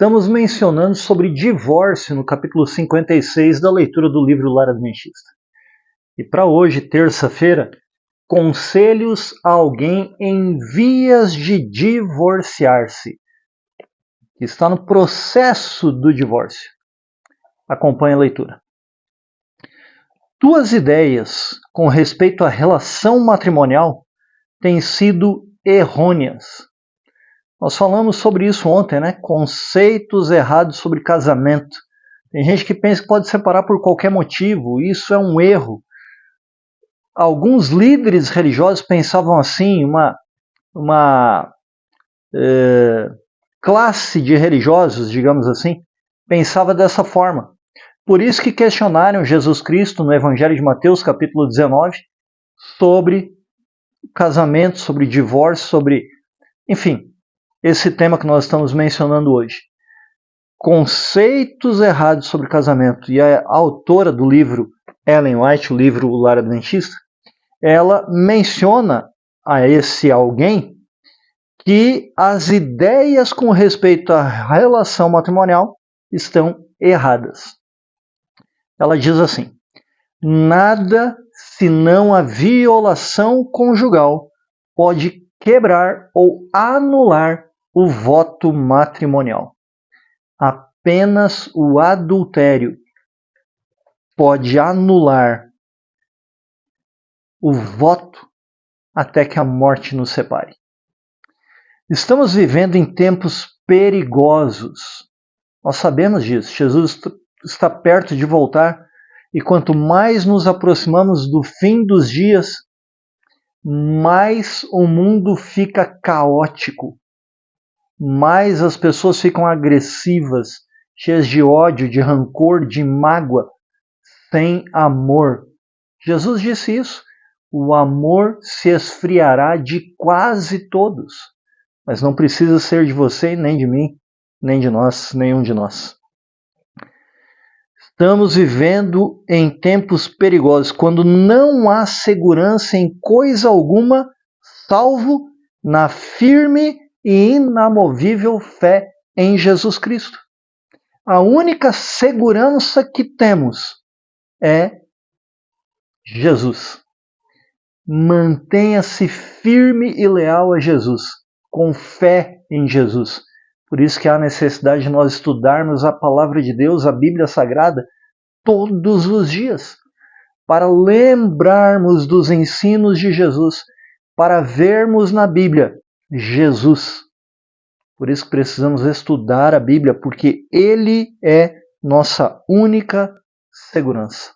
Estamos mencionando sobre divórcio no capítulo 56 da leitura do livro Lar Adventista. E para hoje, terça-feira, conselhos a alguém em vias de divorciar-se, que está no processo do divórcio. Acompanhe a leitura. Tuas ideias com respeito à relação matrimonial têm sido errôneas. Nós falamos sobre isso ontem, né? Conceitos errados sobre casamento. Tem gente que pensa que pode separar por qualquer motivo. Isso é um erro. Alguns líderes religiosos pensavam assim, uma classe de religiosos, digamos assim, pensava dessa forma. Por isso que questionaram Jesus Cristo no Evangelho de Mateus, capítulo 19, sobre casamento, sobre divórcio, enfim, esse tema que nós estamos mencionando hoje. Conceitos errados sobre casamento. E a autora do livro, Ellen White, o livro Lar Adventista, ela menciona a esse alguém que as ideias com respeito à relação matrimonial estão erradas. Ela diz assim: nada senão a violação conjugal pode quebrar ou anular o voto matrimonial. Apenas o adultério pode anular o voto até que a morte nos separe. Estamos vivendo em tempos perigosos. Nós sabemos disso. Jesus está perto de voltar e quanto mais nos aproximamos do fim dos dias, mais o mundo fica caótico, mais as pessoas ficam agressivas, cheias de ódio, de rancor, de mágoa, sem amor. Jesus disse isso. O amor se esfriará de quase todos, mas não precisa ser de você, nem de mim, nem de nós, nenhum de nós. Estamos vivendo em tempos perigosos, quando não há segurança em coisa alguma, salvo na firme e inamovível fé em Jesus Cristo. A única segurança que temos é Jesus. Mantenha-se firme e leal a Jesus, com fé em Jesus. Por isso que há necessidade de nós estudarmos a palavra de Deus, a Bíblia Sagrada, todos os dias, para lembrarmos dos ensinos de Jesus, para vermos na Bíblia Jesus. Por isso que precisamos estudar a Bíblia, porque Ele é nossa única segurança.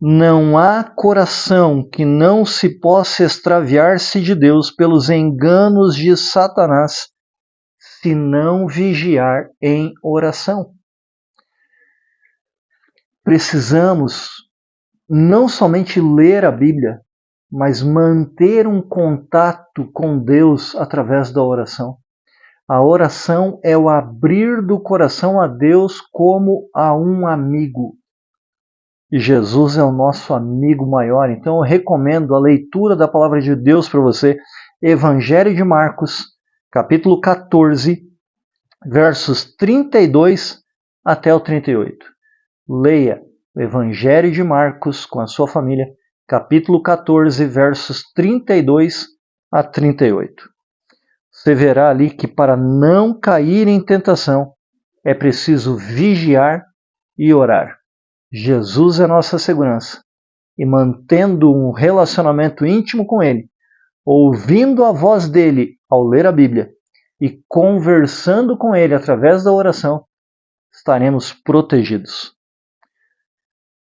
Não há coração que não se possa extraviar-se de Deus pelos enganos de Satanás, se não vigiar em oração. Precisamos não somente ler a Bíblia, mas manter um contato com Deus através da oração. A oração é o abrir do coração a Deus como a um amigo. E Jesus é o nosso amigo maior. Então eu recomendo a leitura da palavra de Deus para você. Evangelho de Marcos, capítulo 14, versos 32 até o 38. Leia o Evangelho de Marcos com a sua família, capítulo 14, versos 32 a 38. Você verá ali que para não cair em tentação é preciso vigiar e orar. Jesus é nossa segurança. E mantendo um relacionamento íntimo com Ele, ouvindo a voz dEle ao ler a Bíblia e conversando com Ele através da oração, estaremos protegidos.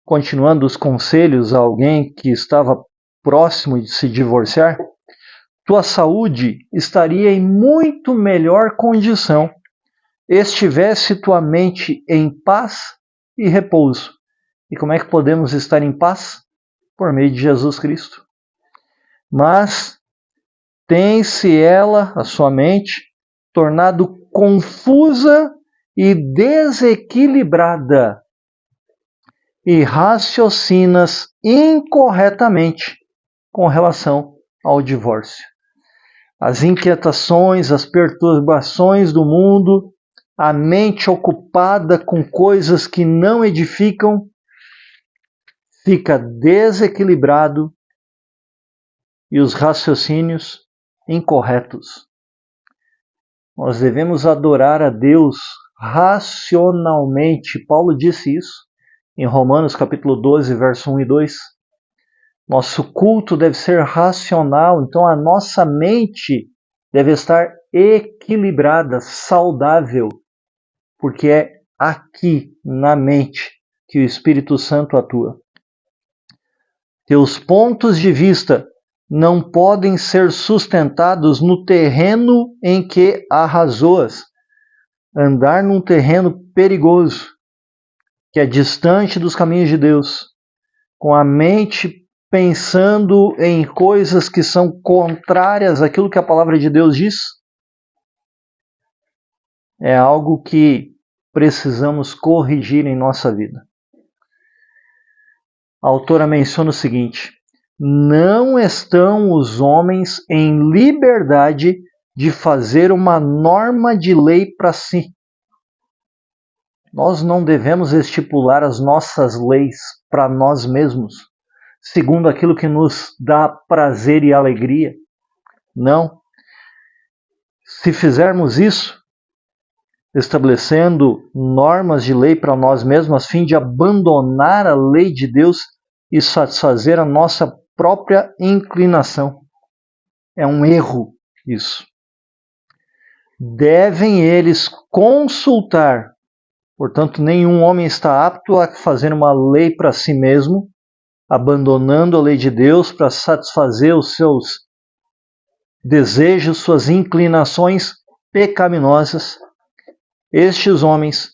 Continuando os conselhos a alguém que estava próximo de se divorciar, tua saúde estaria em muito melhor condição estivesse tua mente em paz e repouso. E como é que podemos estar em paz? Por meio de Jesus Cristo. Mas tem-se ela, a sua mente, tornado confusa e desequilibrada, e raciocinas incorretamente com relação ao divórcio. As inquietações, as perturbações do mundo a mente ocupada com coisas que não edificam, fica desequilibrado e os raciocínios incorretos. Nós devemos adorar a Deus racionalmente. Paulo disse isso em Romanos capítulo 12, verso 1 e 2. Nosso culto deve ser racional, então a nossa mente deve estar equilibrada, saudável, porque é aqui na mente que o Espírito Santo atua. Teus pontos de vista não podem ser sustentados no terreno em que arrazoas. Andar num terreno perigoso, que é distante dos caminhos de Deus, com a mente pensando em coisas que são contrárias àquilo que a palavra de Deus diz, é algo que precisamos corrigir em nossa vida. A autora menciona o seguinte: não estão os homens em liberdade de fazer uma norma de lei para si. Nós não devemos estipular as nossas leis para nós mesmos, segundo aquilo que nos dá prazer e alegria. Não. Se fizermos isso, estabelecendo normas de lei para nós mesmos, a fim de abandonar a lei de Deus e satisfazer a nossa própria inclinação. É um erro isso. Devem eles consultar. Portanto, nenhum homem está apto a fazer uma lei para si mesmo, abandonando a lei de Deus para satisfazer os seus desejos, suas inclinações pecaminosas. Estes homens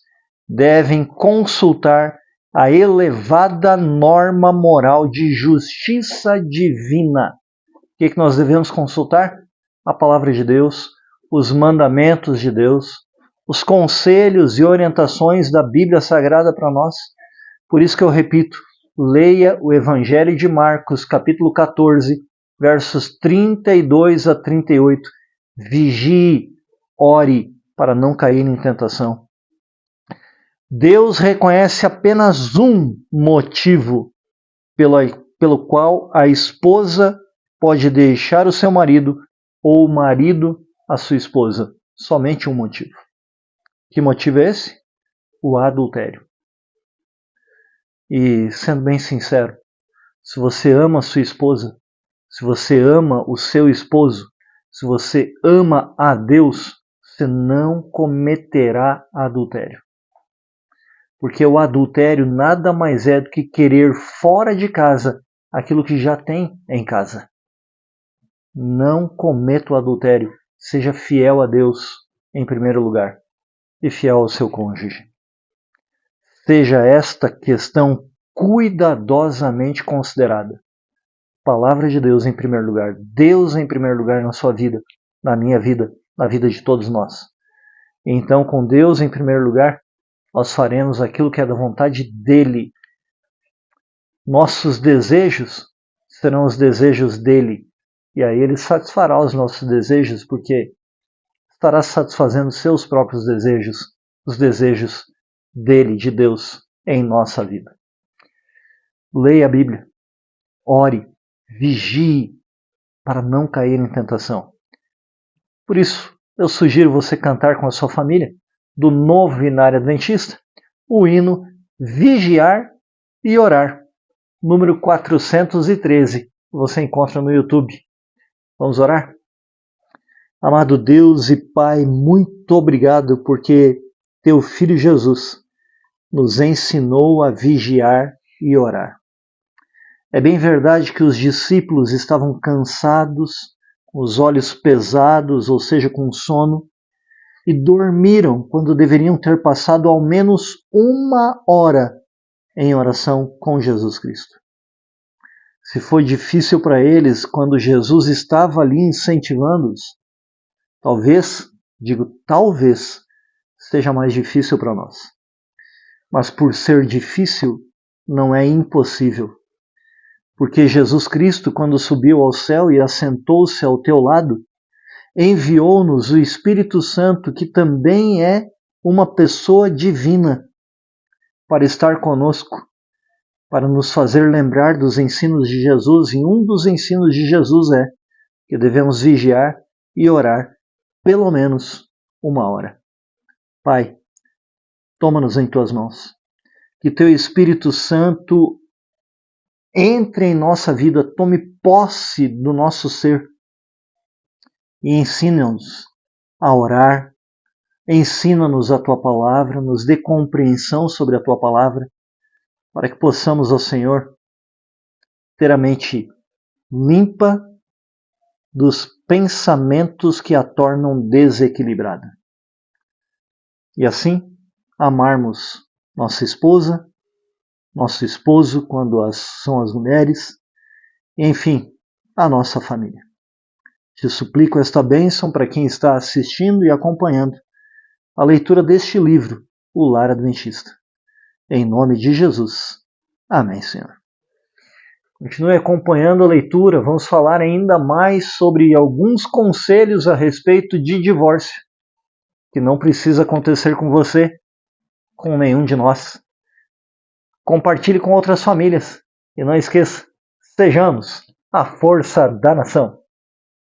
devem consultar a elevada norma moral de justiça divina. O que nós devemos consultar? A palavra de Deus, os mandamentos de Deus, os conselhos e orientações da Bíblia Sagrada para nós. Por isso que eu repito, leia o Evangelho de Marcos, capítulo 14, versos 32 a 38. Vigie, ore, para não cair em tentação. Deus reconhece apenas um motivo pelo qual a esposa pode deixar o seu marido ou o marido a sua esposa. Somente um motivo. Que motivo é esse? O adultério. E, sendo bem sincero, se você ama a sua esposa, se você ama o seu esposo, se você ama a Deus, você não cometerá adultério. Porque o adultério nada mais é do que querer fora de casa aquilo que já tem em casa. Não cometa o adultério. Seja fiel a Deus em primeiro lugar e fiel ao seu cônjuge. Seja esta questão cuidadosamente considerada. Palavra de Deus em primeiro lugar. Deus em primeiro lugar na sua vida, na minha vida, na vida de todos nós. Então, com Deus em primeiro lugar, nós faremos aquilo que é da vontade dEle. Nossos desejos serão os desejos dEle. E aí Ele satisfará os nossos desejos, porque estará satisfazendo seus próprios desejos, os desejos dEle, de Deus, em nossa vida. Leia a Bíblia, ore, vigie, para não cair em tentação. Por isso, eu sugiro você cantar com a sua família, do Novenário Adventista, o hino Vigiar e Orar, número 413, você encontra no YouTube. Vamos orar? Amado Deus e Pai, muito obrigado porque Teu Filho Jesus nos ensinou a vigiar e orar. É bem verdade que os discípulos estavam cansados, com os olhos pesados, ou seja, com sono, e dormiram quando deveriam ter passado ao menos 1 hora em oração com Jesus Cristo. Se foi difícil para eles quando Jesus estava ali incentivando-os, talvez seja mais difícil para nós. Mas por ser difícil, não é impossível. Porque Jesus Cristo, quando subiu ao céu e assentou-se ao teu lado, enviou-nos o Espírito Santo, que também é uma pessoa divina para estar conosco, para nos fazer lembrar dos ensinos de Jesus, e um dos ensinos de Jesus é que devemos vigiar e orar pelo menos 1 hora. Pai, toma-nos em tuas mãos. Que teu Espírito Santo entre em nossa vida, tome posse do nosso ser e ensina-nos a orar, ensina-nos a tua palavra, nos dê compreensão sobre a tua palavra, para que possamos, ó Senhor, ter a mente limpa dos pensamentos que a tornam desequilibrada. E assim, amarmos nossa esposa, nosso esposo, quando são as mulheres, e, enfim, a nossa família. Te suplico esta bênção para quem está assistindo e acompanhando a leitura deste livro, O Lar Adventista. Em nome de Jesus. Amém, Senhor. Continue acompanhando a leitura, vamos falar ainda mais sobre alguns conselhos a respeito de divórcio, que não precisa acontecer com você, com nenhum de nós. Compartilhe com outras famílias e não esqueça, sejamos a força da nação.